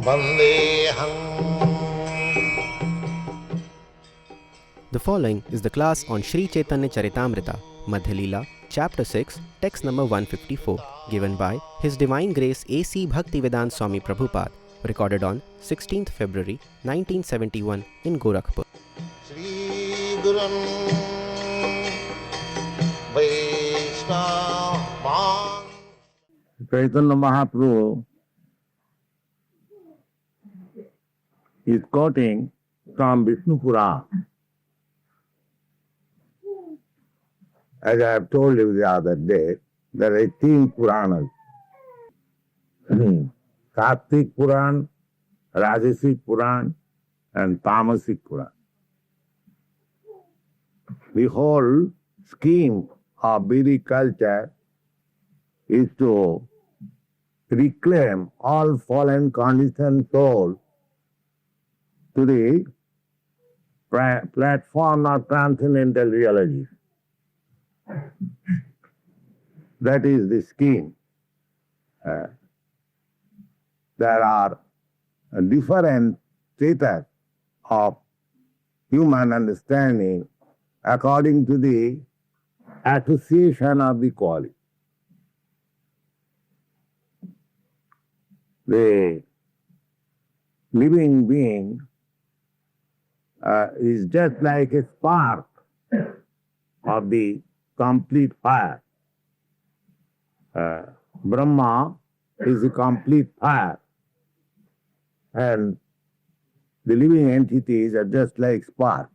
Vandeham. The following is the class on Sri Chaitanya Charitamrita, Madhya Lila, Chapter 6, text number 154, given by His Divine Grace A.C. Bhaktivedanta Swami Prabhupada, recorded on 16th February 1971 in Gorakhpur. Shri Gurun Vaishnava. Chaitanya Mahaprabhu is quoting from Vishnu Purana. As I have told you the other day, there are 18 Puranas. Sattvic Puran, Rajasic Puran, and Tamasic Puran. The whole scheme of Vedic culture is to reclaim all fallen conditioned souls to the platform of transcendental realization. That is the scheme. There are different status of human understanding according to the association of the quality. The living being is just like a spark of the complete fire. Brahma is a complete fire, and the living entities are just like spark.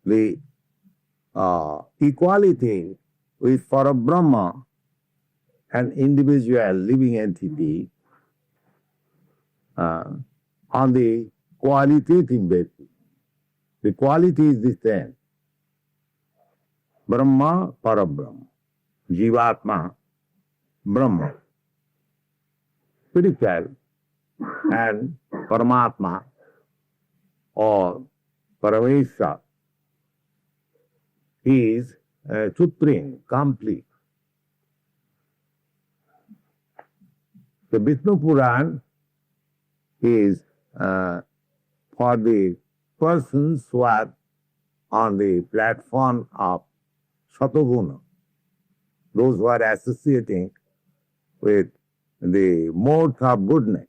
The equality is for a Brahma, an individual living entity, on the qualitative basis. The quality is the same. Brahma, Parabrahma. Jivatma, Brahma. Spiritual and Paramatma or Paramesha is supreme, complete. The Vishnu Puran is for the persons who are on the platform of Satoguna, those who are associating with the modes of goodness.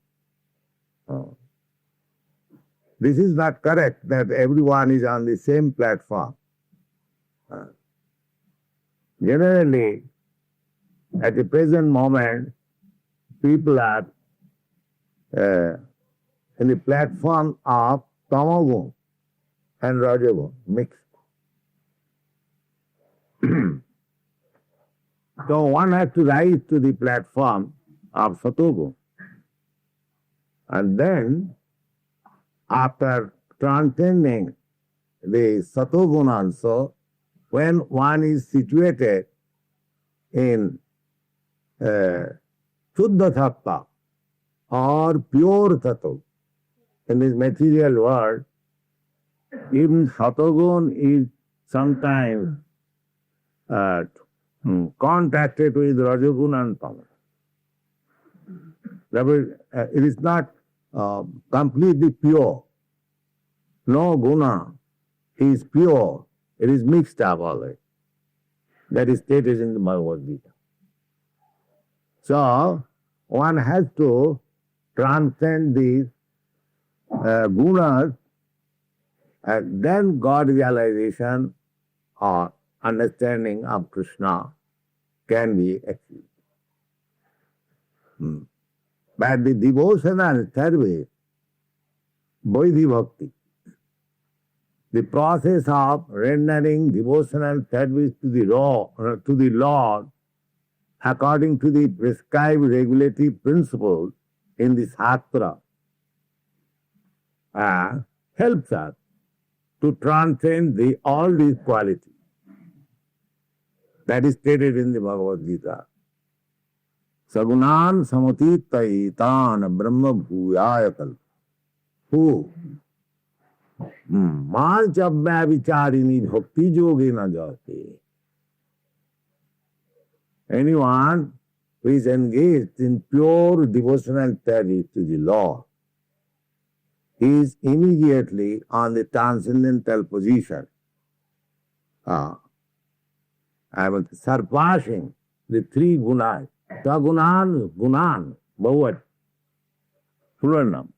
This is not correct that everyone is on the same platform. Generally, at the present moment, people are in the platform of Tamagun and Rajagun mixed. So one has to rise to the platform of Satogun. And then, after transcending the Satogun also, when one is situated in Shuddha Tattva or pure Tattva, in this material world, even Satogun is sometimes contacted with Rajagun and Tamas. It is not completely pure. No guna is pure. It is mixed up already. That is stated in the Bhagavad Gita. So, one has to transcend these gunas, and then God realization or understanding of Krishna can be achieved. But the devotional service, Vaidhi Bhakti, the process of rendering devotional service to the Lord according to the prescribed regulative principles in the Shastra, helps us to transcend all these qualities. That is stated in the Bhagavad Gita. Sagunan samatitaitan brahma bhuyaya kalpa. Who? Manchabhya vicharini bhakti yogi na jate. Anyone who is engaged in pure devotional service to the Lord, is immediately on the transcendental position. I was surpassing the three gunas. Sagunan, gunan, bhavat, puranam.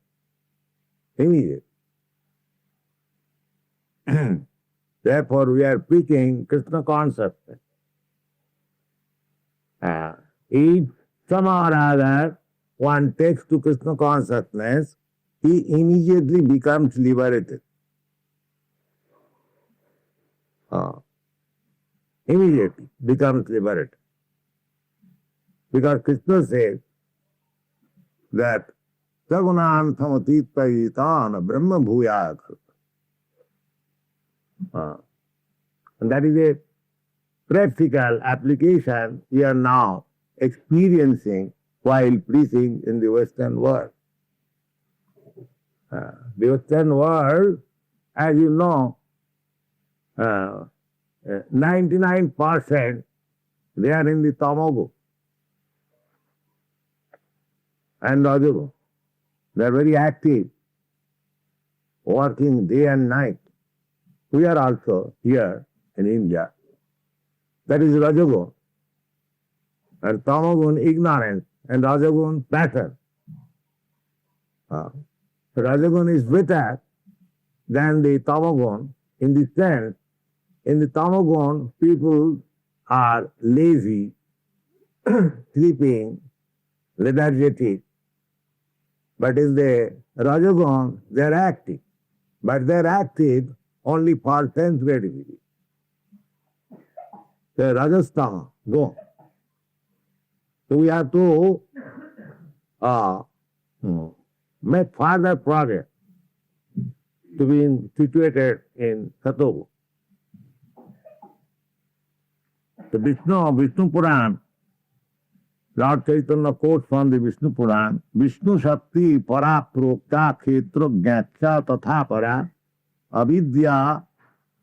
Immediate. Therefore, we are preaching Krishna consciousness. If somehow or other one takes to Krishna consciousness, he immediately becomes liberated. Immediately becomes liberated. Because Krishna says that Sagunan Samatitpayitan Brahma Bhuya. And that is a practical application we are now experiencing while preaching in the Western world. The Western world, as you know, 99% they are in the tamago and rajago. They are very active, working day and night. We are also here in India. That is rajagun. And tamagun, ignorance, and rajagun, passion. Rajagun is better than the tamagun in the sense, in the tamagun, people are lazy, sleeping, lethargic. But in the rajagun, they are active. But they are active only for sense gratification. The Rajasthan, go. So we have to make further progress to be situated in Satogu. The Vishnu Puran, Lord Chaitanya quotes from the Vishnu Puran, Vishnu Shakti para prokta khetro gyacha tatha para avidya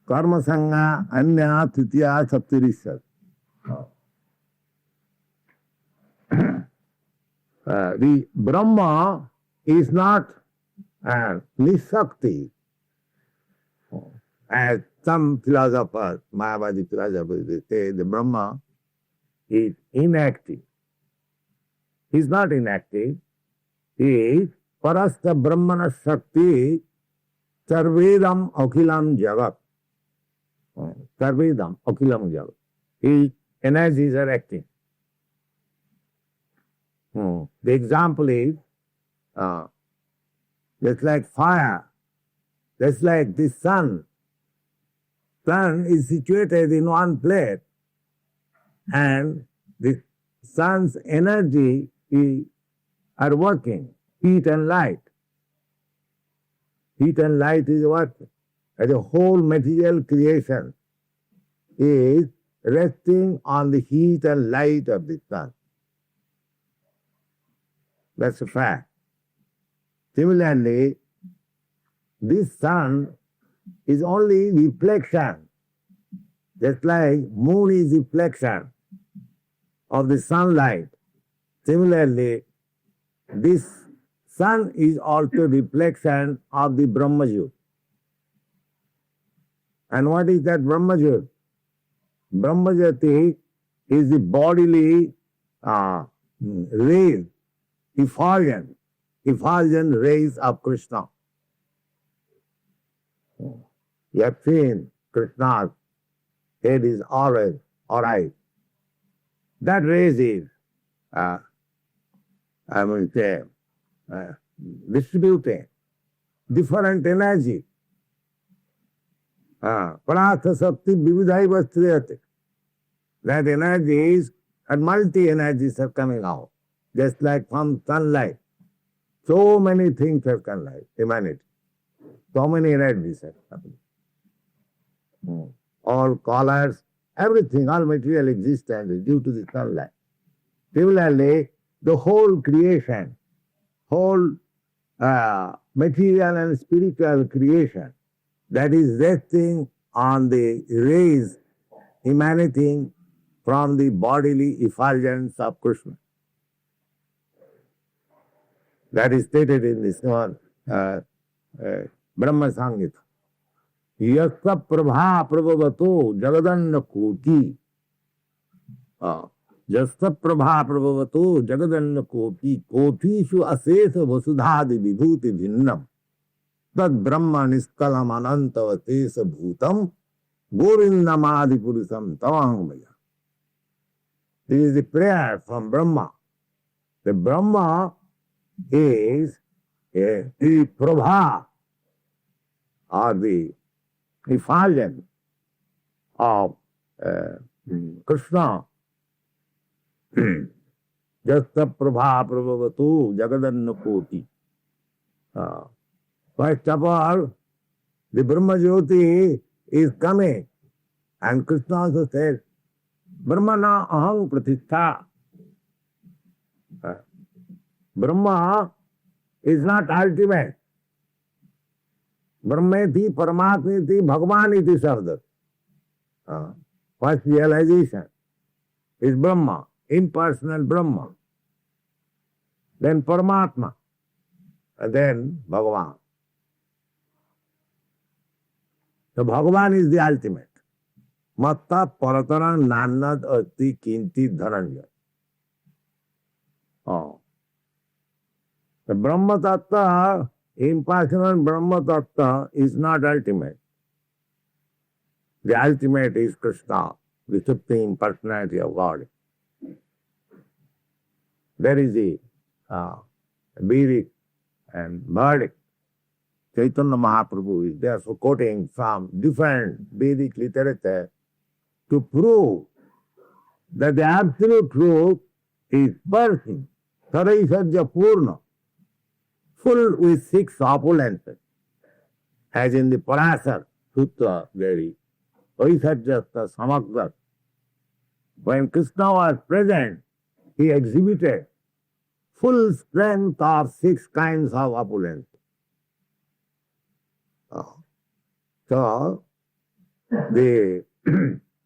karma sanga anya titiya saptirishat. The Brahma is not Nishakti, as some philosophers, Mayavadi philosophers, they say the Brahma is inactive. He is not inactive. He is Parasta Brahmana Shakti Sarvedam Akhilam Jagat. Sarvedam Akhilam Jagat. His energies are acting. The example is just like fire, just like the sun. Sun is situated in one place, and the sun's energy are working, heat and light. Heat and light is working. And the whole material creation is resting on the heat and light of the sun. That's a fact. Similarly, this sun is only reflection. Just like moon is reflection of the sunlight. Similarly, this sun is also reflection of the Brahmajyot. And what is that Brahmajyot? Brahmajyoti is the bodily rays, effulgent rays of Krishna. You have seen Krishna's head is always alright. That rays is, distributing different energy. Parastha Sakti Vividhai Vastriyate. That energies and multi-energies are coming out, just like from sunlight. So many things have come like humanity. So many energies are coming. All colors, everything, all material existence is due to the sunlight. Similarly, the whole creation, whole material and spiritual creation, that is resting on the rays emanating from the bodily effulgence of Krishna. That is stated in this one, Brahma Sangita. Yasya prabha prabhavato jagadanna koti. Yasya prabha prabhavato jagadanna koti. Kotishu asesa vasudhadi vibhuti bhinnam. Tad brahma niskalam anantavatesa bhutam. Gorindamadi purusam tavangmaya. This is the prayer from Brahma. The Brahma is the prabha or the effulgence of Krishna. Jasta prabha prabhavatu jagadanna koti. First of all, the Brahma Jyoti is coming. And Krishna also says, Brahmana aham pratishtha. Brahma is not ultimate. Brahmeti, Paramatmeti, Bhagavaniti Sabda. First realization is Brahma, impersonal Brahma. Then Paramatma. And then Bhagavan. So Bhagavan is the ultimate. Matta paratara nanad ati kinti dhananja. The Brahma Tattva, impersonal Brahma Tattva is not ultimate. The ultimate is Krishna, the Supreme Personality of God. There is the Vedic and verdict. Chaitanya Mahaprabhu is there, so quoting from different Vedic literature to prove that the absolute truth is person, Saraisajya Purna, full with 6 opulences, as in the Parasar Sutra very, Vaisajyasta Samakrat. When Krishna was present, he exhibited full strength of 6 kinds of opulence. So, the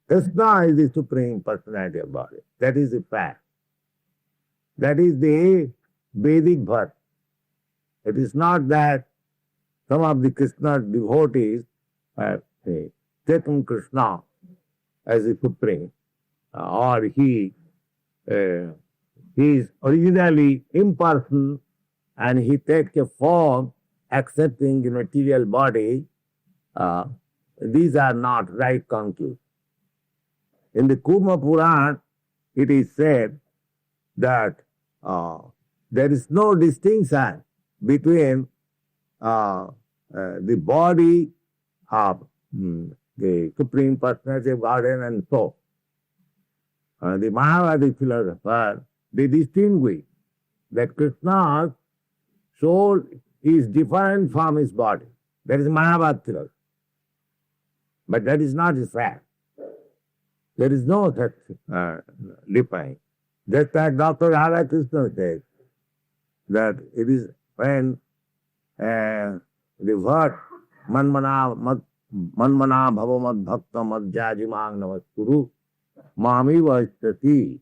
Krishna is the Supreme Personality of Body. That is the fact. That is the Vedic verse. It is not that some of the Krishna devotees have taken Krishna as the Supreme, or he is originally impersonal and he takes a form accepting the material body. These are not right conclusions. In the Kuma Puran, it is said that there is no distinction between the body of the Supreme Personality of Godhead and soul. The Mayavadi philosophers, they distinguish that Krishna's soul is different from his body. That is Mayavad philosophy. But that is not his fact. There is no such difference. Just like Dr. Radha Krishna says, that it is when the word manmana bhavamad bhakta madhyajimang namaskuru mami vaistati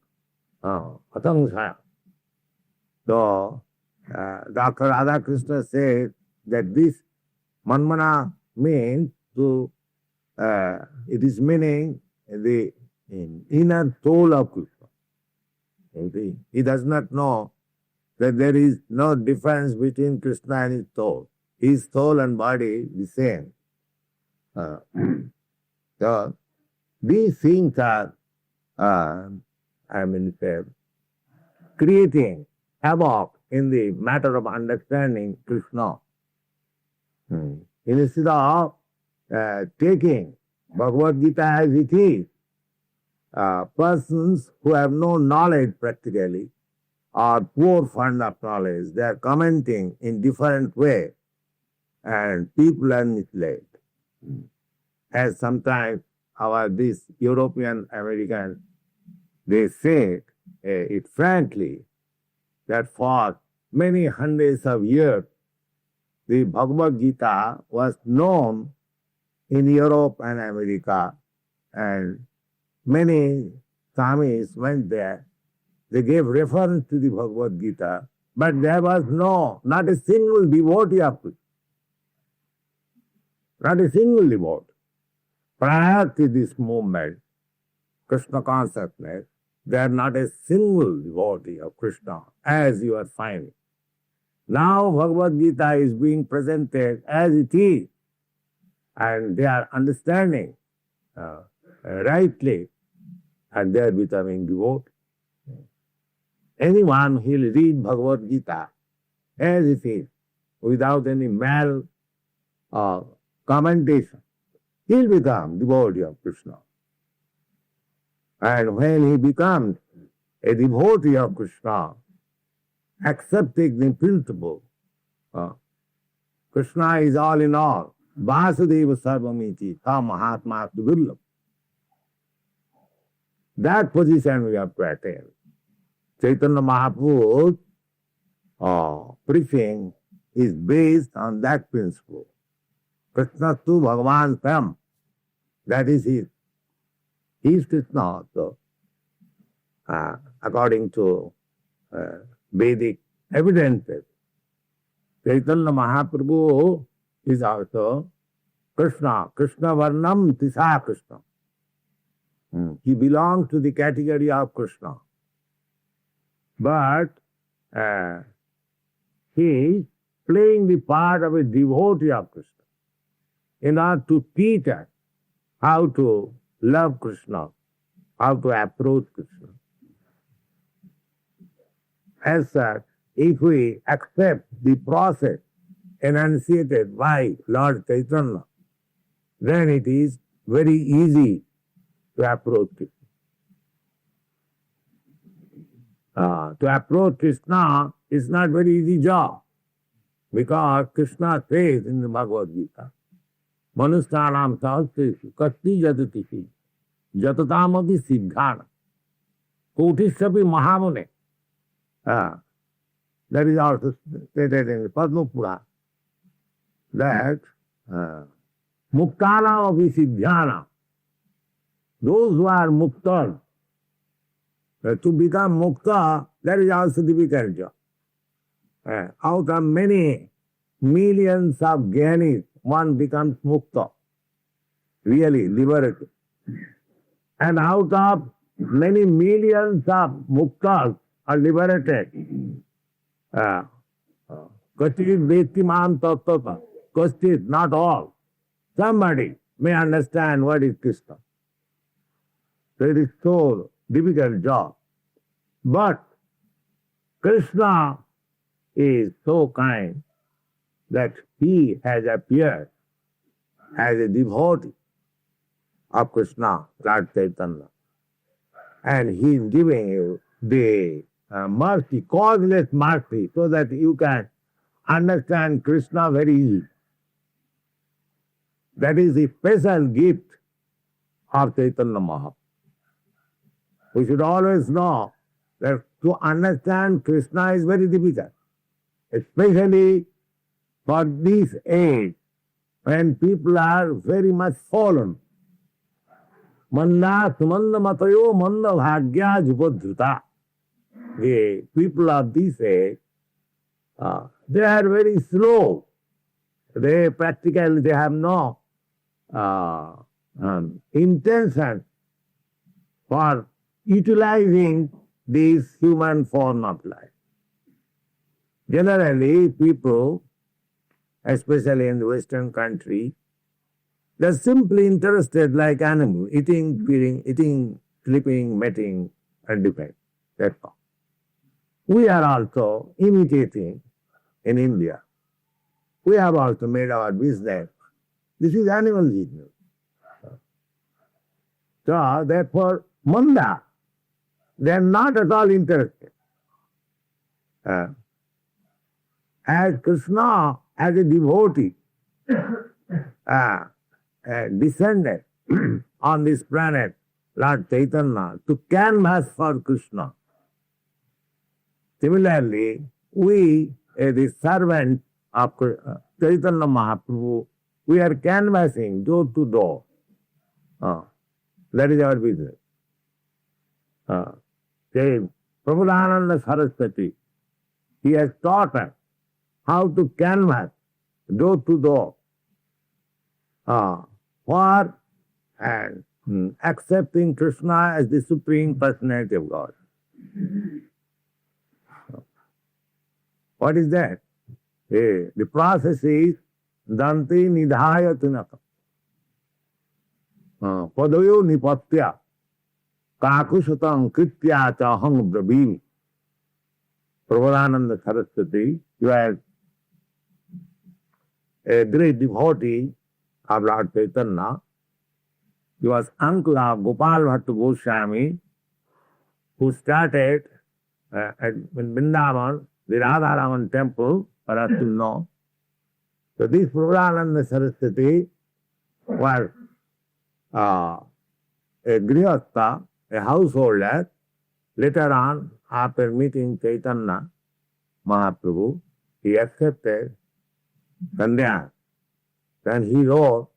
atangsaya. So, Dr. Radha Krishna says that this manmana means to, it is meaning the inner soul of Krishna. He does not know that there is no difference between Krishna and his soul. His soul and body the same. So these things are, creating havoc in the matter of understanding Krishna. Instead of taking Bhagavad Gita as it is, persons who have no knowledge practically or poor fund of knowledge, they are commenting in different way and people are misled. As sometimes these European Americans, they say it frankly that for many hundreds of years, the Bhagavad Gita was known in Europe and America, and many Swamis went there. They gave reference to the Bhagavad Gita, But there was not a single devotee of Krishna. Not a single devotee. Prior to this movement, Krishna consciousness, there are not a single devotee of Krishna, as you are finding. Now Bhagavad Gita is being presented as it is, and they are understanding rightly, and they are becoming devout. Anyone who will read Bhagavad Gita as it is, without any mal commentation, he will become devotee of Krishna. And when he becomes a devotee of Krishna, accepting the principle, Krishna is all in all, Vasudeva Sarvamiti, Tha Mahatma Durlabh. That position we have to attain. Chaitanya Mahaprabhu's preaching is based on that principle. Krishna tu Bhagavan Swayam. That is his. He is Krishna also, according to Vedic evidences. Chaitanya Mahaprabhu is also Krishna. Krishna Varnam Tisa Krishna. He belongs to the category of Krishna. But he is playing the part of a devotee of Krishna in order to teach us how to love Krishna, how to approach Krishna. As such, if we accept the process enunciated by Lord Chaitanya, then it is very easy to approach Krishna. To approach Krishna is not very easy job, because Krishna says in the Bhagavad Gita, Manusthanam sahasreshu kasti jatatihi jatatamati siddhana kotishapi mahamune. That is also stated in the Padma Purana, that muktanam api siddhana, those who are mukta, to become mukta, that is also difficult job. Out of many millions of jnanis, one becomes mukta, really liberated. And out of many millions of muktas are liberated. Kashtit veti mam tattva, kashtit, not all. Somebody may understand what is Krishna. So it is so difficult job. But Krishna is so kind that he has appeared as a devotee of Krishna, Lord Chaitanya. And he is giving you the mercy, causeless mercy, so that you can understand Krishna very easily. That is the special gift of Chaitanya Mahaprabhu. We should always know that to understand Krishna is very difficult, especially for this age, when people are very much fallen. Manda sumanda matayo manda bhagya jupodhuta. The people of this age, they are very slow. They practically have no intention for utilizing this human form of life. Generally, people, especially in the Western country, they're simply interested like animals, eating, feeding, sleeping, mating, and depending. That's all. We are also imitating in India. We have also made our business. This is animal business. So, therefore, manda, they are not at all interested. As Krishna, as a devotee, descended on this planet, Lord Chaitanya, to canvas for Krishna. Similarly, we, as the servant of Chaitanya Mahaprabhu, we are canvassing door to door. That is our business. Say, Prabhupada Saraswati, He has taught us how to canvass door to door for and accepting Krishna as the Supreme Personality of God. What is that? The process is Dante Nidhaya Tinaka. Padayo Nipatya Kakushatam Kritya Chahang Brabhimi. Prabhupada Saraswati, you are a great devotee of Lord Chaitanya. He was uncle of Gopal Bhattu Goswami, who started in Vrindavan, the Radharaman temple, for us to know. So this Prabhupada Saraswati was a grihastha, a householder. Later on, after meeting Chaitanya Mahaprabhu, he accepted Kandya. Then he wrote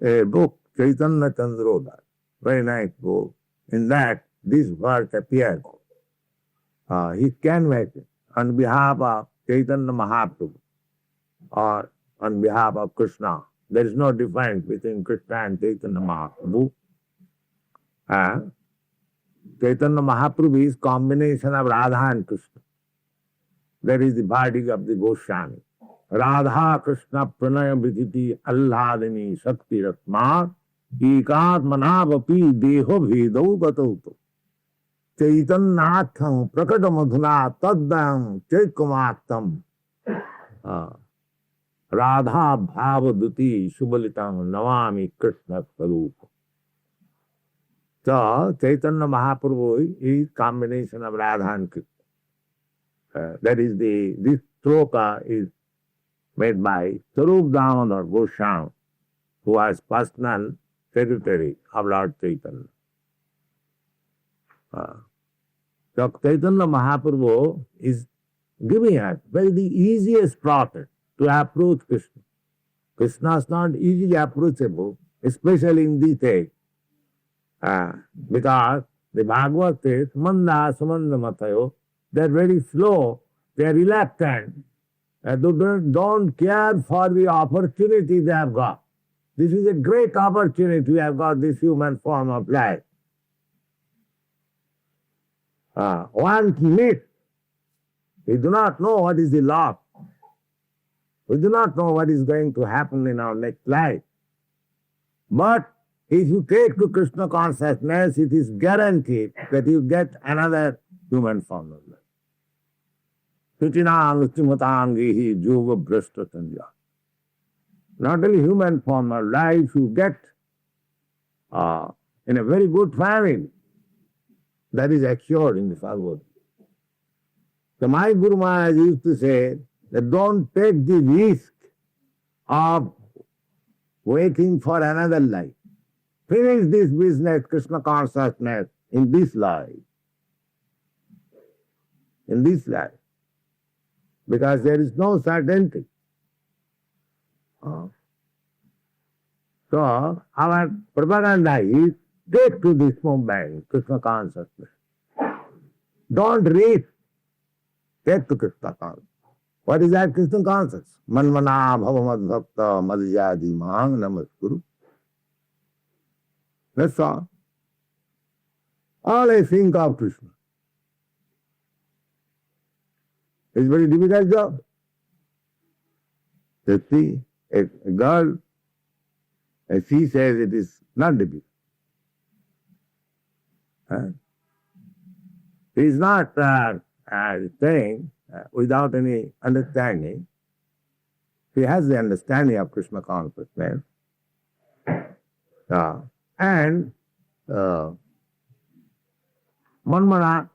a book, Chaitanya Chandrodar, very nice book. In that, this verse appeared. He canvassed on behalf of Chaitanya Mahaprabhu or on behalf of Krishna. There is no difference between Krishna and Chaitanya Mahaprabhu. Chaitanya Mahaprabhu is combination of Radha and Krishna. That is the body of the Goswami. Radha Krishna Pranaya Vidhiti Alladini Shakti Ratma Ekatmanavapi Deho Bhedo Gatauto Chaitanyatham Prakatamadhuna Taddam Chaikumatam Radha Bhavaduti Subalitam Navami Krishna Sarupa. So, Chaitanya Mahaprabhu is combination of Radha and Krishna. That is this sloka is made by Sarup Damodar Goswami, who was personal secretary of Lord Chaitanya. So, Chaitanya Mahaprabhu is giving us very the easiest process to approach Krishna. Krishna is not easily approachable, especially in detail. Because the Bhagavad says, Manda Samanda Matayo, they are very slow, they are reluctant, they don't care for the opportunity they have got. This is a great opportunity we have got, this human form of life. Once missed, we do not know what is the loss. We do not know what is going to happen in our next life. But if you take to Krishna consciousness, it is guaranteed that you get another human form of life. Sutinam Ustimatangihi Juga Brashta Sanja. Not only human form of life, you get in a very good family. That is assured in the Bhagavad. So my Guru Maharaj used to say that don't take the risk of waiting for another life. Finish this business, Krishna consciousness, in this life. In this life. Because there is no certainty. So, our propaganda is take to this moment, Krishna consciousness. Don't risk. Take to Krishna consciousness. What is that Krishna consciousness? Manmana bhavamad bhakta madhyadi mahang namaskuru. That's all. All I think of Krishna. It's a very difficult job. You see, a girl, she says it is not difficult. He is not saying without any understanding. He has the understanding of Krishna consciousness. And Manmana,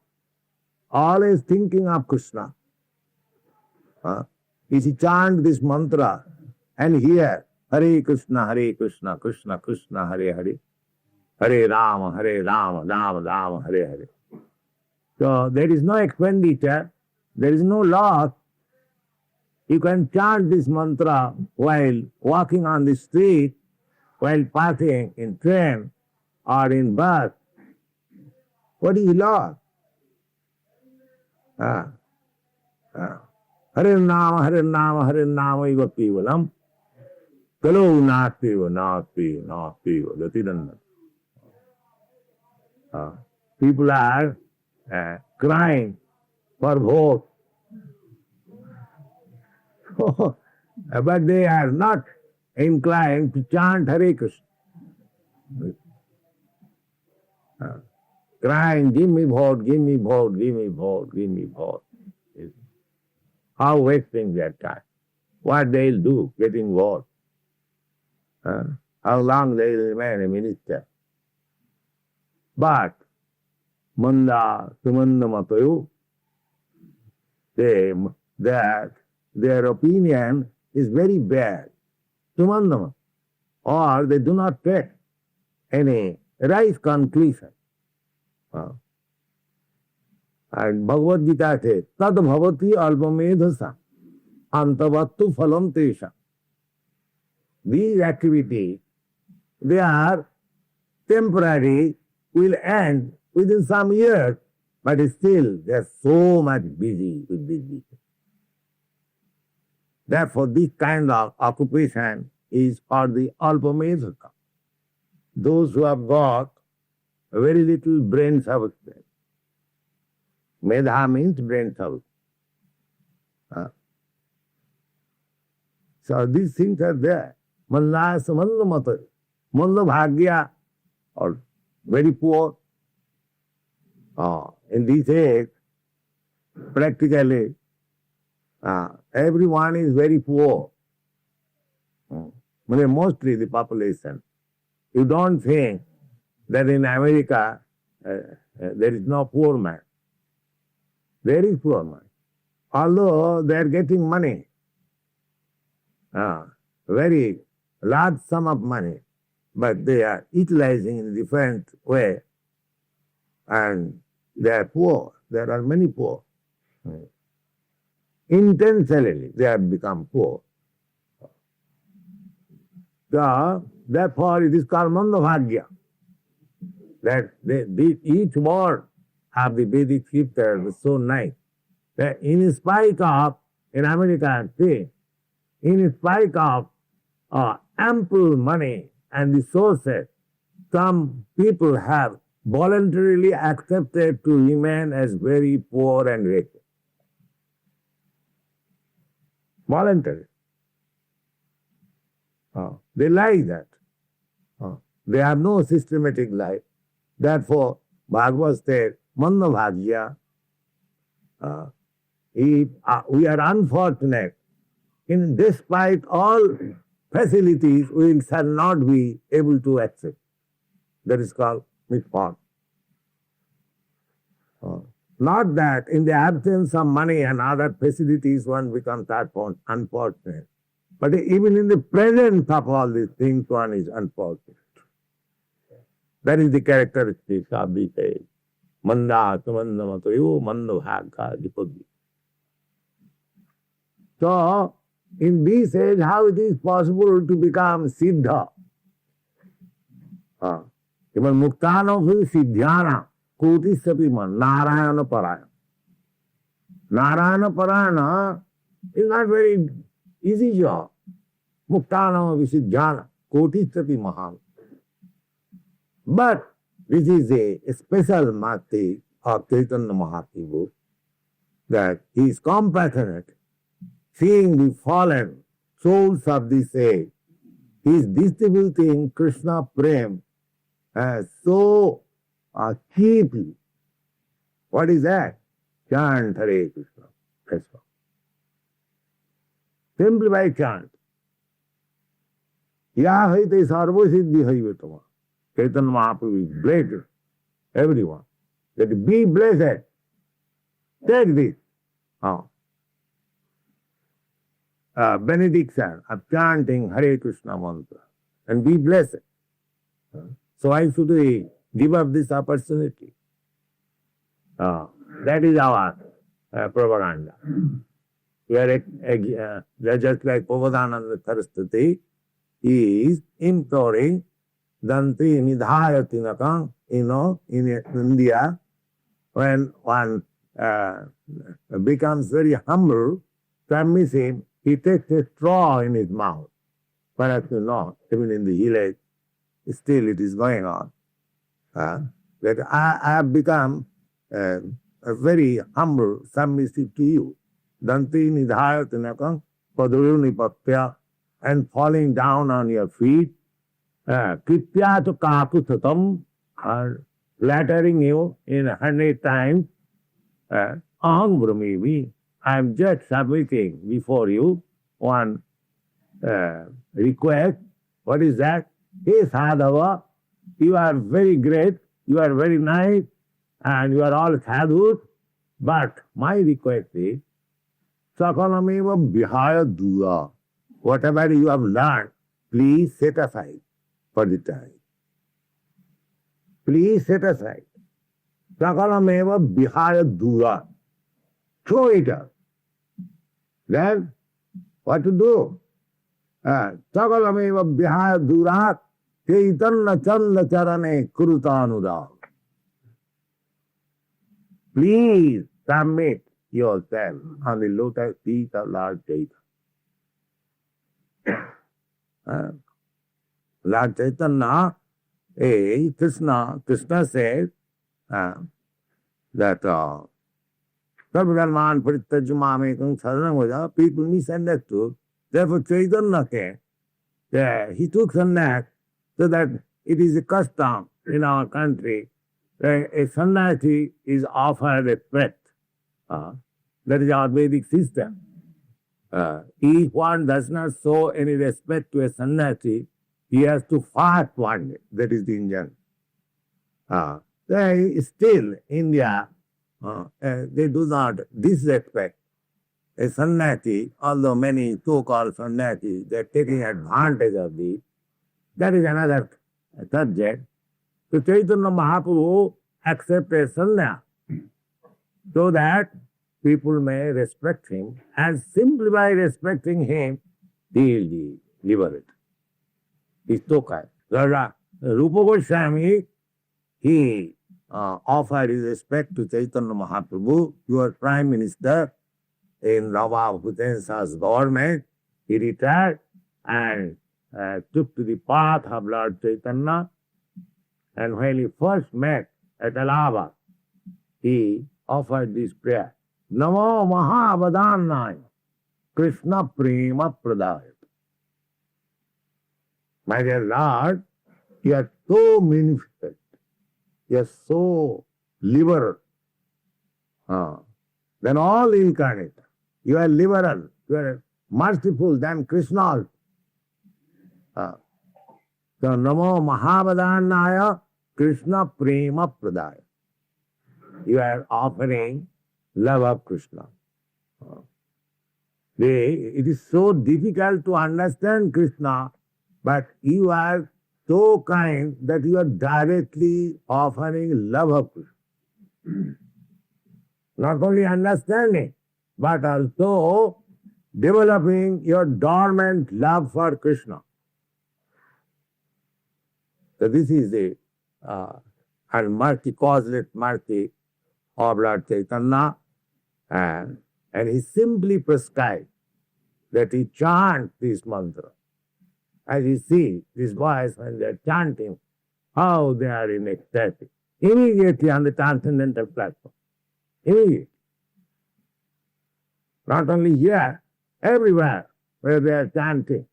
always thinking of Krishna. If you chant this mantra and hear Hare Krishna, Krishna Krishna, Hare Hare, Hare Rama, Rama Rama, Hare Hare. So there is no expenditure, there is no loss. You can chant this mantra while walking on the street, while passing in train or in bus. What is loss? Hare Nama iva kevalam. Kalo nasti Gatidananda. People are crying for vote. But they are not inclined to chant Hare Krishna. Crying, give me vote, give me vote, give me vote, give me vote. How wasting their time. What they'll do getting vote. How long they'll remain a minister. But Manda Sumanda Matayu, their opinion is very bad. Sumandama. Or they do not take any right conclusion. And Bhagavad Gita says, Tad bhavati albamedhasa antavattu phalam tesha. These activities, they are temporary, will end within some years, but still they are so much busy with this business. Therefore, this kind of occupation is for the alpamedhaka. Those who have got very little brain substance. Medha means brain substance. So these things are there. Malla samalla mata. Malla bhagya, or very poor. In this age, practically, everyone is very poor. Mostly the population. You don't think that in America there is no poor man. There is poor man. Although they are getting money, very large sum of money, but they are utilizing in a different way, and they are poor. There are many poor. Intentionally they have become poor. So, therefore it is called Mandabhagya. That each word of the Vedic scripture was so nice. That in spite of, in America, in spite of ample money and resources, some people have voluntarily accepted to remain as very poor and wretched. Voluntary. They like that. They have no systematic life. Therefore, Bhagavad said, Mandabhagya, we are unfortunate. Despite all facilities, we shall not be able to accept. That is called misfortune. Not that in the absence of money and other facilities one becomes unfortunate. But even in the presence of all these things, one is unfortunate. That is the characteristic of this age. Manda samanda matayo manda bhagya dipagya. So, in this age, how it is possible to become siddha? Even muktana siddhyana koti sapiman narayana parayana. Narayana parayana is not very easy job. Muktana visidhyana koti sapi mahan. But this is a special mati of Chaitanya Mahaprabhu, that he is compassionate, seeing the fallen souls of this age. He is distributing Krishna Prem so cheaply. What is that? Chant Hare Krishna. That's all. Simply by chant. Ya haite sarva siddhi haivetama. Chaitanya Mahaprabhu is blessed everyone. That be blessed. Take this. Benediction of chanting Hare Krishna mantra and be blessed. So why should we give up this opportunity? That is our propaganda. We are just like Prabhupada Saraswati, he is imploring Danti Nidhaya Tinakam, in India, when one becomes very humble, submissive, he takes a straw in his mouth. Perhaps you know, even in the village, still it is going on. That I have become a very humble, submissive to you. Danti nidhayatinakam padurunipatya, and falling down on your feet, kritya to kapusatam, and flattering you in 100 times, aham brahmimi, I am just submitting before you one request. What is that? Hey sadhava, you are very great, you are very nice, and you are all sadhus, but my request is, sakalameva vihaya dura, whatever you have learned, please set aside for the time. Please set aside. Sakalameva vihaya dura. Throw it out. Then, what to do? Sakalameva vihaya dura, Chaitanya chanda charane krutanurag. Please submit yourself on the lotus feet of Lord Chaitanya. Lord Chaitanya, Krishna says that Sarvadharman parityajamamekam saranam vaja, people misunderstood. Therefore Chaitanya came. He took sannyas so that it is a custom in our country. A sannyasi is offered respect. That is our Vedic system. If one does not show any respect to a sannyasi, he has to fast one day. That is the Indian. Still, India, they do not disrespect a sannyasi, although many so-called sannyasis, they are taking advantage of this. That is another subject. So Chaitanya Mahaprabhu accepted sannyas so that people may respect him, and simply by respecting him, he will be liberated. He's so kind. Rupa Goswami, he offered his respect to Chaitanya Mahaprabhu, your prime minister in Rava Hussain Shah's government. He retired and took to the path of Lord Chaitanya. And when he first met at Allahabad, he offered this prayer. Namo Mahavadannaya Krishna Prema Pradaya. My dear Lord, you are so magnificent. You are so liberal. Than all incarnate. You are liberal. You are merciful than Krishna. So Namo Mahavadannaya Krishna Prema Pradaya. You are offering love of Krishna. It is so difficult to understand Krishna, but you are so kind that you are directly offering love of Krishna. Not only understanding, but also developing your dormant love for Krishna. So this is the causeless mercy of Lord Chaitanya, and he simply prescribed that he chant this mantra. As you see, these boys, when they are chanting, how they are in ecstasy. Immediately on the transcendental platform. Immediately. Not only here, everywhere where they are chanting.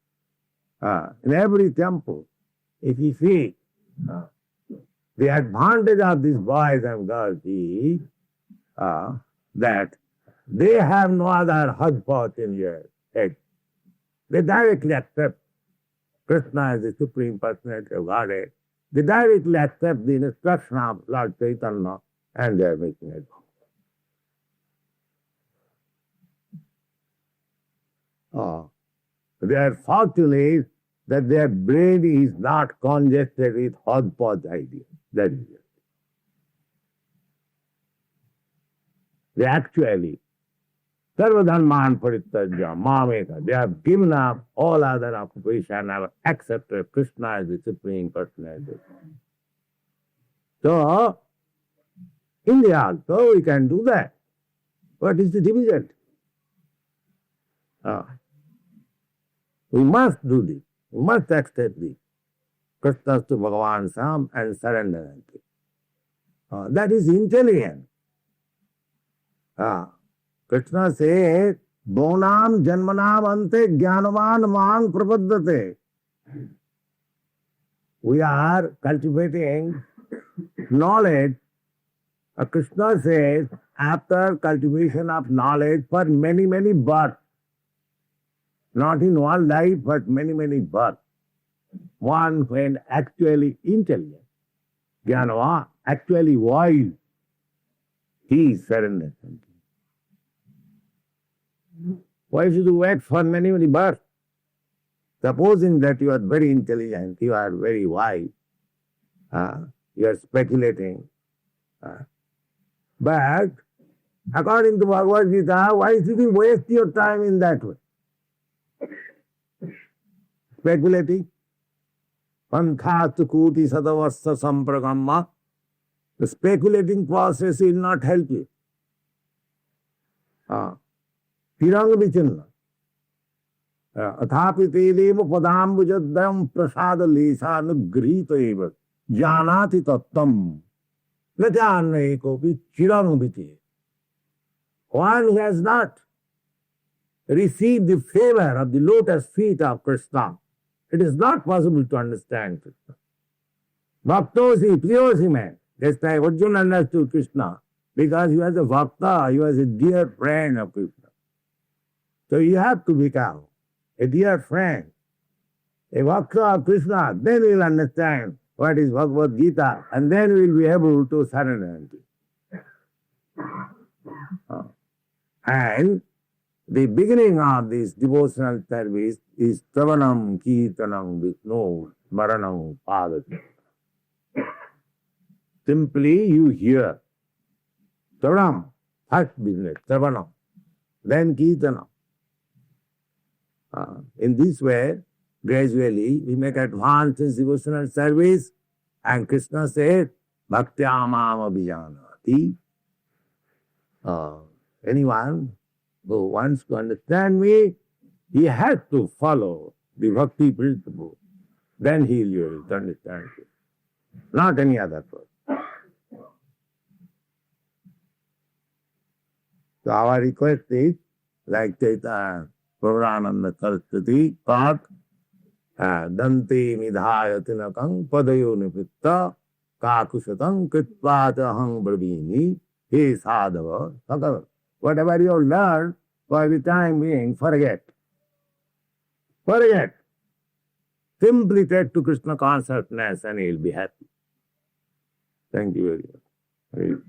In every temple, if you see, the advantage of these boys and girls is that they have no other hodgepodge in their head. They directly accept Krishna as the Supreme Personality of Godhead. They directly accept the instruction of Lord Chaitanya, and they are making it. Their fortune is that their brain is not congested with hodgepodge ideas. That is it. They actually, sarvadharman parityajya mameka, they have given up all other occupation and have accepted Krishna as the Supreme Personality. So, India also we can do that. What is the division? We must do this. We must accept this. Krishnastu Bhagavan Sam and surrender. That is intelligent. Krishna says, Bonam Janmanam Ante Jnanavan Mang Prapaddate. We are cultivating knowledge. Krishna says, after cultivation of knowledge for many, many births, not in one life, but many, many births, one when actually intelligent, Jnanava, actually wise, he surrenders. Why should you wait for many, many births? Supposing that you are very intelligent, you are very wise, you are speculating. But according to Bhagavad Gita, why should you waste your time in that way? Speculating. Panthastu kuti sadavassa samprakamma. The speculating process will not help you. Tirang vichinna. Athapi televa padambujadam prasada lesa nugrita eva. Janati tattam. Natyanna ekopi chirang vichinna. One who has not received the favor of the lotus feet of Krishna, it is not possible to understand Krishna. Bhaktosi, priyosi man. That's why Arjuna understood Krishna, because he was a bhakta, he was a dear friend of Krishna. So you have to become a dear friend, a bhakta of Krishna, then you will understand what is Bhagavad Gita, and then we will be able to surrender. And the beginning of this devotional service is Travanam Kirtanam Vishnu Smaranam Padati. Simply you hear. Travanam, first business, Travanam, then Kirtanam. In this way, gradually we make advance in devotional service, and Krishna said, Bhaktyamam abhijanati. Anyone who wants to understand me, he has to follow the bhakti principle. Then he will be able to understand it. Not any other person. So our request is, like Chaitanya Purarananda Saraswati taught, Dante Nidhaya Tinakam Padayo Nipitta Kakusatang Kritpata Hang Brabhini He Sadhava Sakava. Whatever you learn, for the time being, forget. Forget. Simply take to Krishna consciousness and he will be happy. Thank you very much.